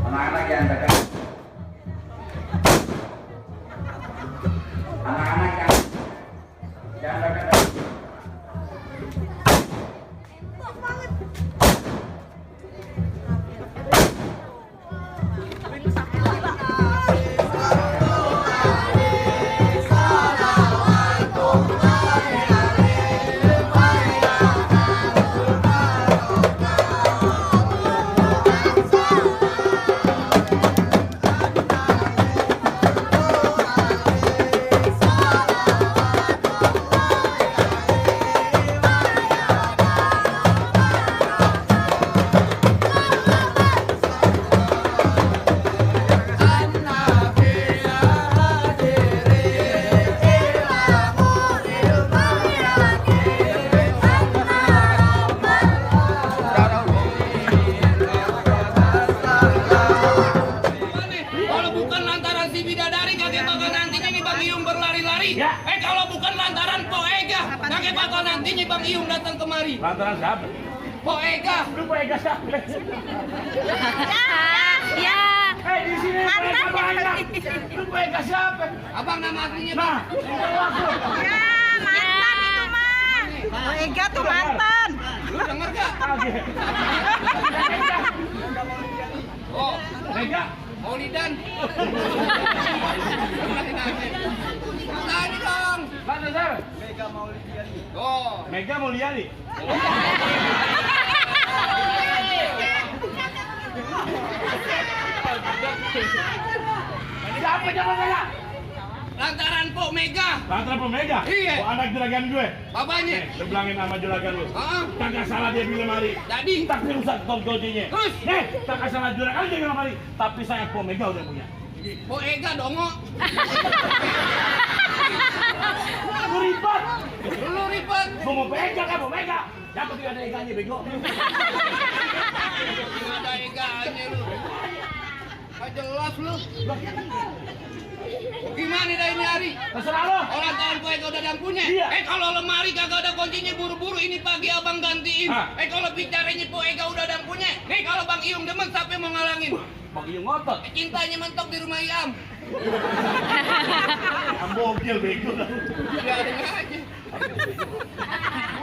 Anak-anak yang dekat, anak-anak yang dekat. Kalau bukan lantaran Po Ega, kakek bakal nantinya Bang Iyung datang kemari. Lantaran siapa? Po Ega. Lu Po Ega siapa? Ya. Di sini Po Ega banyak. Lu Po Ega siapa? Abang nama aslinya Nah, Ya, mantan itu mah. Po Ega tuh mantan. lu denger gak? Oh, Ega. Maulidan. Tadi dong. Mana Sar? Oh, Mega Mulyani. Siapa zaman saya? lantaran Po Mega. Lantaran Po Mega? Iya. Oh, anak juragan gue. Bapaknya. Lu bilangin sama juragan lu. Heeh. Kagak salah dia bilang mari. Jadi, Tapi rusak tonggojinya. Terus? Kagak salah juragan dia bilang mari. Tapi saya Po Mega udah punya. Po Ega dongo. Lu ribet. Lu ribet. Gua mau Mega kan Po Mega. Dapat tidak ada eganya bego. Nggak ada Ega-nya lu. Nggak jelas lu. Gimana dah ini hari? Terserah lo. Orang tahun Po Ega udah ada yang punya. Iya. Kalau lemari kagak ada kuncinya buru-buru ini pagi abang gantiin. Ah. Kalau bicaranya Po Ega udah ada yang punya. Kalau Bang Iyung demen siapa yang mau ngalangin? Bang Iyung ngotot. Cintanya mentok di rumah Iam. Ambogil bego. Ya ada aja.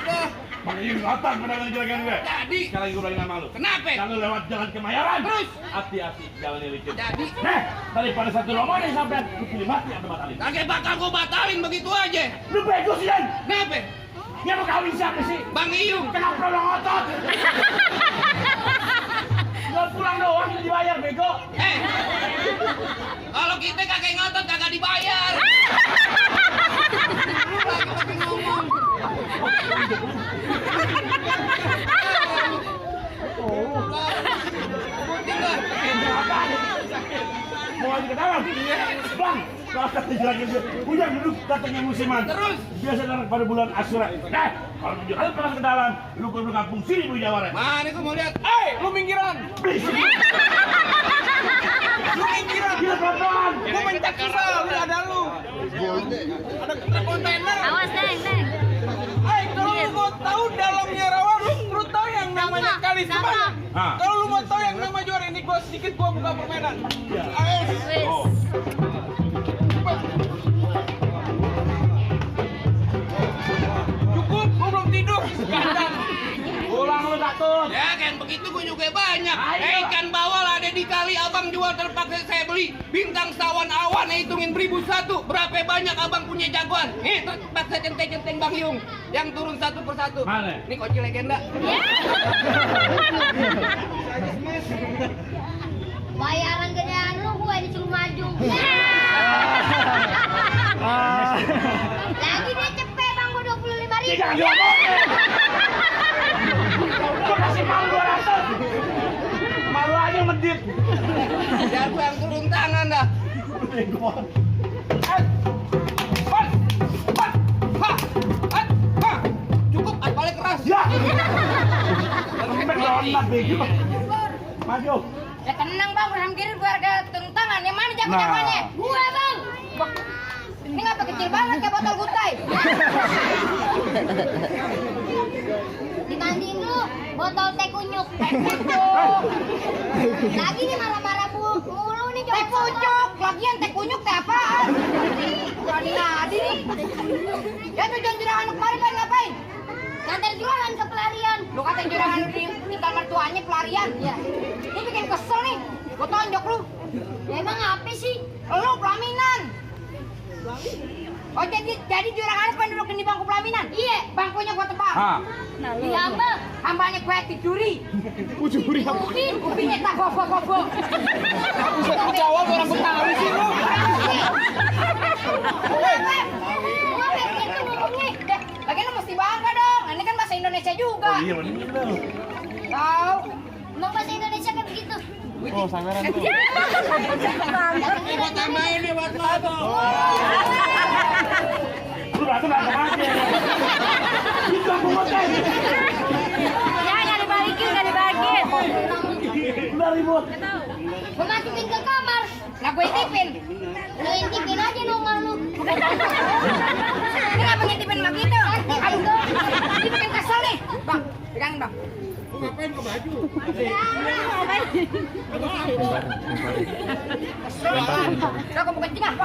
Udah. Bang Iyung ngotot pedagang juragan gue. Jadi. Sekarang gue balik nama lu. Kenapa? Kalau lewat jalan Kemayoran. Terus? Hati-hati jalannya licin. Jadi. Daripada satu romo nih sampai lu pilih mati atau batalin. Kagak bakal gua batalin begitu aja. Lu bego sih Dan. Kenapa? Dia mau kawin siapa sih? Bang Iyung. Kenapa lu ngotot? Lu pulang doang udah dibayar bego. Kalau kita kagak ngotot kagak dibayar. Lu lagi ngomong. Mau lagi ke dalam? Bang, kalau kata juragan gue, hujan duduk datangnya musiman. Terus? Biasa datang pada bulan Asyura. Kalau juragan pernah ke dalam, lu kudu kampung sini Bu Jawara. Mana gua mau lihat? Lu minggiran! Lu minggiran! Gila pelan-pelan. Gua mencet susah, lu ada lu! Ada kontainer! Awas, Neng, Neng. Kalau lu mau tahu dalamnya rawa, lu tahu yang namanya kali Semarang? Ah. Kalau lu mau tahu yang nama juara ini, gua sedikit gua buka permainan. Wis. Oh. Cukup, gua belum tidur. Sekarang. Pulang lu Datuk. Ya kan begitu gue juga banyak. Ayo. Ikan bawal ada di kali abang jual terpaksa saya beli. Bintang sawan awan hitungin 1001. Berapa banyak abang punya jagoan? Nih terpaksa centeng-centeng Bang Yung yang turun satu persatu. Mana? Ini koci legenda. Bayaran gedean lu gue disuruh maju. Lagi dia cepet bang gue 25.000. Jangan diomongin. Gue kasih malu 200. Malu aja medit. Biar gue yang turun tangan dah. Cukup, paling keras. Ya. Lembek donat bego. Maju. Ya tenang bang, berham kiri gue harga tangan. Yang mana jago-jagoannya? Gue bang. Ini ngapa kecil banget kayak botol gutai. Dimandiin dulu botol teh kunyuk. Lagi nih marah-marah mulu nih teh kunyuk. Lagian teh kunyuk teh apaan? Ngadi nih. Ya tujuan juragan lu kemarin pengen ngapain? Nganter juragan ke pelarian. Lu kata juragan lu tinggal mertuanya pelarian. Ya. Ini bikin kesel nih. Gua tonjok lu. Ya emang apa sih? Lu pelaminan. Oh jadi juragan pengen dudukin di bangku pelaminan? Iya, bangkunya gua tebak. Iya mbak. Hambanya gue tiduri. Curi apa? Kupingnya tak gobo-gobo. Jawa orang Betawi sih lu. Gua begitu ngomongnya. Lagian lu mesti bangga dong. Ini kan bahasa Indonesia juga. Iya bener. Tahu? Emang bahasa Indonesia kayak begitu. Oh, sangaran tuh. Buat tambahin nih buat lo tuh. Lu ratu nggak kemana? Itu aku makan. Ya nggak dibalikin, nggak dibalikin. Udah ribut. Gua masukin ke kamar. Lah gue intipin. Lu intipin aja nomor lu. Ini ngapa ngintipin begitu? Aduh, ini bikin kesel nih. Bang, pegang dong. Ngapain ke baju? Udah kamu kencing ah.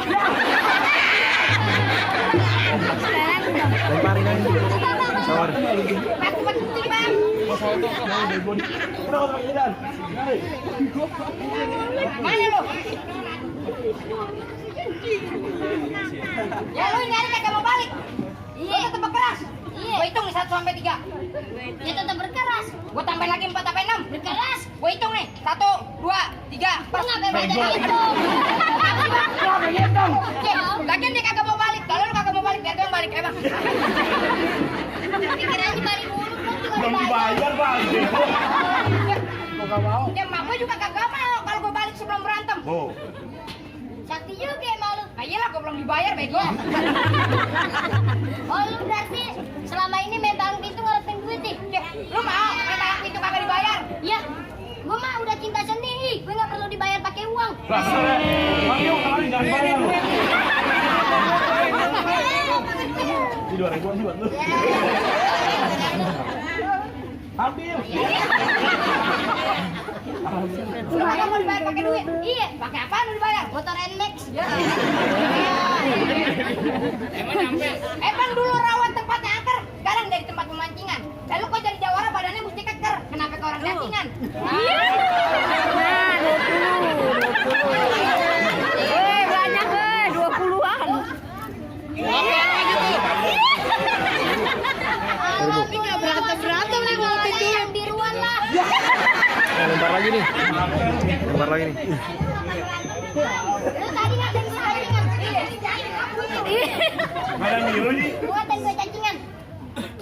Lemparin aja. Sawar. Aku kencing bang. Udah pakai jalan. Mana lu? Ya lu ini hari kagak mau balik. Iya. Lu tetap berkeras. Iya. Gua hitung nih 1 sampai 3. Ya tetap berkeras. Gua tambahin lagi 4 sampai 6. Berkeras. Gua hitung nih. 1, 2, 3. Lu enggak belajar hitung. Kenapa hitung? Lagian dia kagak mau balik. Kalau lu kagak mau balik, biar gua yang balik ya, Bang. Pikir aja balik mulu Belum dibayar, Bang. Gua mau. Ya mak gua juga kagak mau kalau gua balik sebelum berantem. Oh. Sakti juga ya malu. Nah iyalah gua belum dibayar bego. Oh lu berarti selama ini main bareng itu ngarepin duit nih? Ya, lu mau main bareng itu kagak dibayar? Iya. Gua mah udah cinta sendiri. Gua nggak perlu dibayar pakai uang. Bang Yung, kemarin jangan bayar. Ini 2.000 aja buat lu. Ambil. Kagak mau dibayar pakai duit? Iya. Pakai apaan lu dibayar? Motor NMAX. Ya. Emang nyampe? Emang dulu rawan tempatnya angker, sekarang dari tempat pemancingan. Lalu kau jadi jawara badannya mesti keker. Kenapa kau orang datingan? Banyak 20-an. Alamak, berantem nih ngomongin yang biruan lah. Lempar lagi nih. Lempar lagi nih. Lu tadi ngatain gue cacingan. Mana biru nih? Gua ngatain gue cacingan.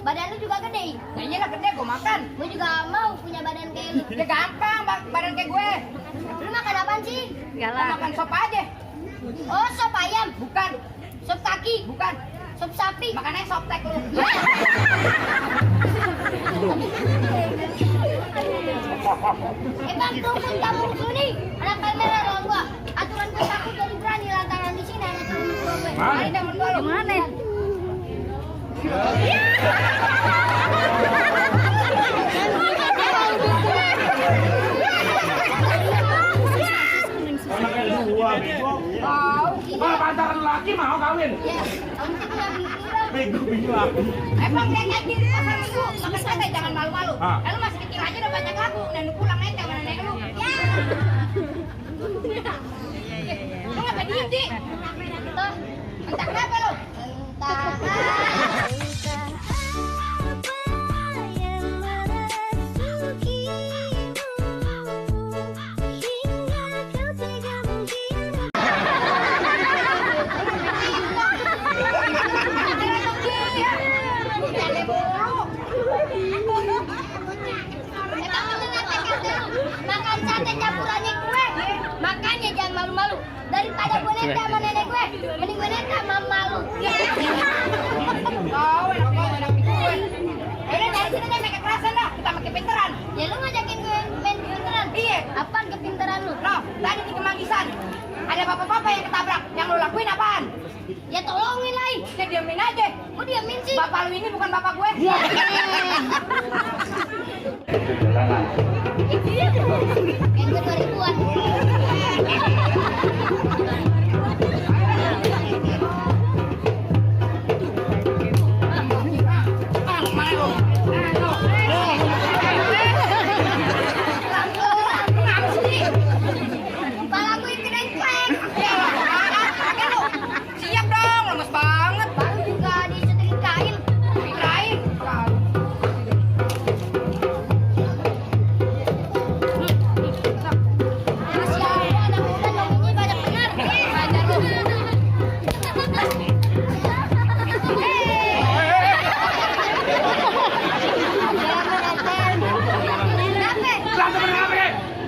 Badan lu juga gede. Ya iyalah gede, gua makan. Gua juga mau punya badan kayak lu. Ya gampang, badan kayak gue. Lu makan apaan sih? Gua makan sop aja. Oh, sop ayam? Bukan. Sop kaki? Bukan. Sop sapi? Makannya sop tek lu. Bang, tunggu kamu sini. Anak kamera lawan gua. Aturan gue takut dari berani lantaran di sini ada temen gua gue. Mari dah berdua lu. Gimana? Kalau pacaran laki mau kawin. Ya, kamu sih punya pikiran. Bego aku. Emang dia nyanyi di pasar minggu, makan sate jangan malu-malu. Ah. Lalu masih dan pulang naik sama nenek lu. Ya. Lu ngapa diem, Di? Tuh, entah kenapa lu? Entah. Makan sate campurannya gue, makanya jangan malu-malu. Daripada gue neta sama nenek gue, mending gue neta sama malu. Kau enak gue. Udah dari sini deh make kekerasan dah, kita pakai pinteran. Ya lu ngajakin gue main pinteran? Iya. Apaan kepinteran lu? Loh, tadi di Kemanggisan ada bapak-bapak yang ketabrak. Yang lu lakuin apaan? Ya tolongin lah, saya diamin aja. Kok diamin sih? Bapak lu ini bukan bapak gue. Itu jalanan. Kayak gue 2000-an. Kepala gue itu dengklek. Siap dong, lemes banget. Baru juga disetrikain. Setrikain.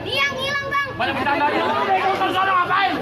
Dia ngilang, Bang. Banyak bercanda aja. Kamu terus orang ngapain?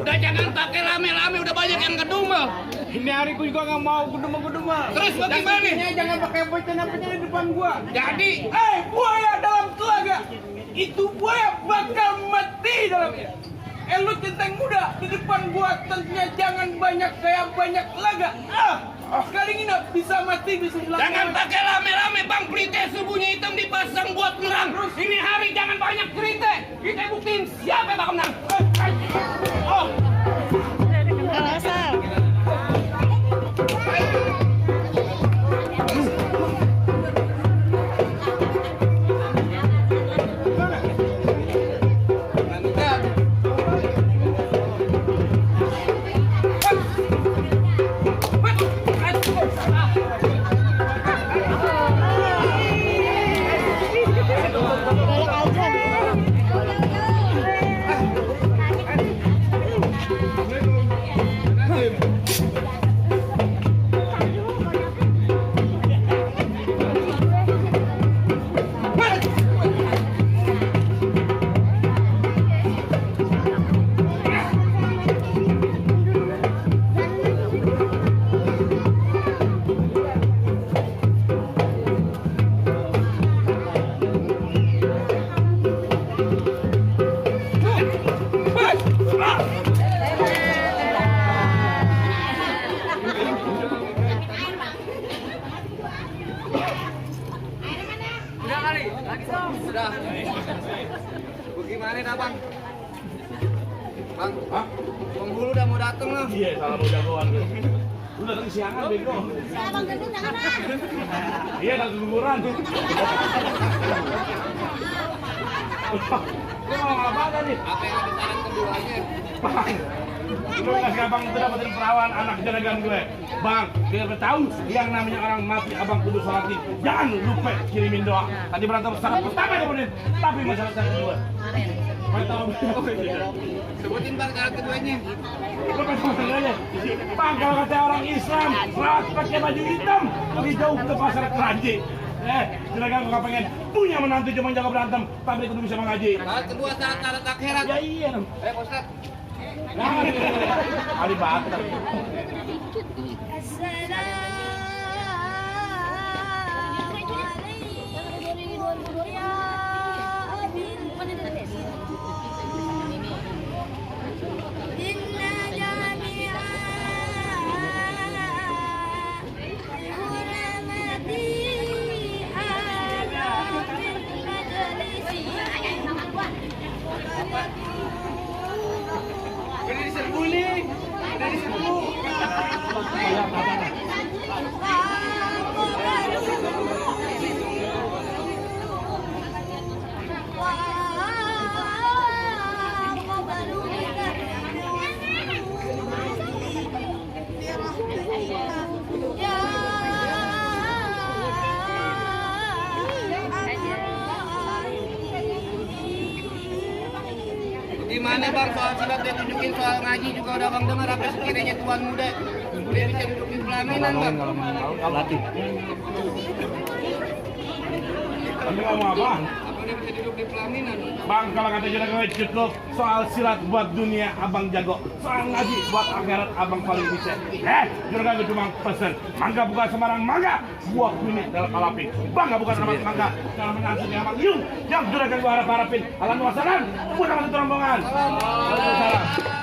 Udah jangan pakai rame-rame, udah banyak yang gedumel. Ini hari gue juga nggak mau geduma-geduma. Terus bagaimana? Intinya jangan pakai bocah-bocah di depan gua. Jadi, Buaya dalam telaga. Itu buaya bakal mati dalamnya. Lu centeng muda di depan gua tentunya jangan banyak kayak banyak laga. Sekali nginep bisa mati bisa hilang. jangan pakai rame-rame, Bang. Pelite subuhnya hitam dipasang buat nerang. Ini hari jangan banyak cerita. Kita buktiin siapa yang bakal menang. Oh. Sudah. Bagaimana dah, Bang? Bang, penghulu udah mau datang loh. Iya, salah mau jagoan. Lu datang siangan, bego. Abang gendut jangan ah. Iya, datang keguguran. Lu mau ngapain nih? Apa yang ada saran keduanya? Bang, lu nggak gampang itu dapetin perawan anak juragan gue. Bang, biar tahu yang namanya orang mati abang kudu sholatin. Jangan lupa kirimin doa. Tadi berantem salah pertama kemudian, tapi masalah kedua. Sebutin Bang saran keduanya. Lu kan aja. Bang, kalau kata orang Islam, sholat pakai baju hitam, lebih jauh ke pasar keranji. Juragan gue pengen punya menantu cuma jaga berantem, tapi kudu bisa mengaji. Saran kedua syarat akhirat. Ya iya. Pak Ustaz. Ali Bater. Udah diserbu nih. Udah diserbu. Gimana bang soal silat dia tunjukin, soal ngaji juga udah bang dengar apa sekiranya tuan muda dia bisa duduk di pelaminan bang. Latih. Tapi ngomong apa? Apa dia bisa duduk di pelaminan? Bang, kalau kata juragan gue cukup soal silat buat dunia abang jago, soal ngaji buat akhirat abang paling bisa. Juragan gue cuma pesen, mangga bukan sembarang mangga, buah kunyit dalam alapin. Bangga bukan sama mangga, dalam menantunya abang Yung, yang juragan gue harap-harapin. Alhamdulillah, mudah masuk rombongan. Waalaikumsalam.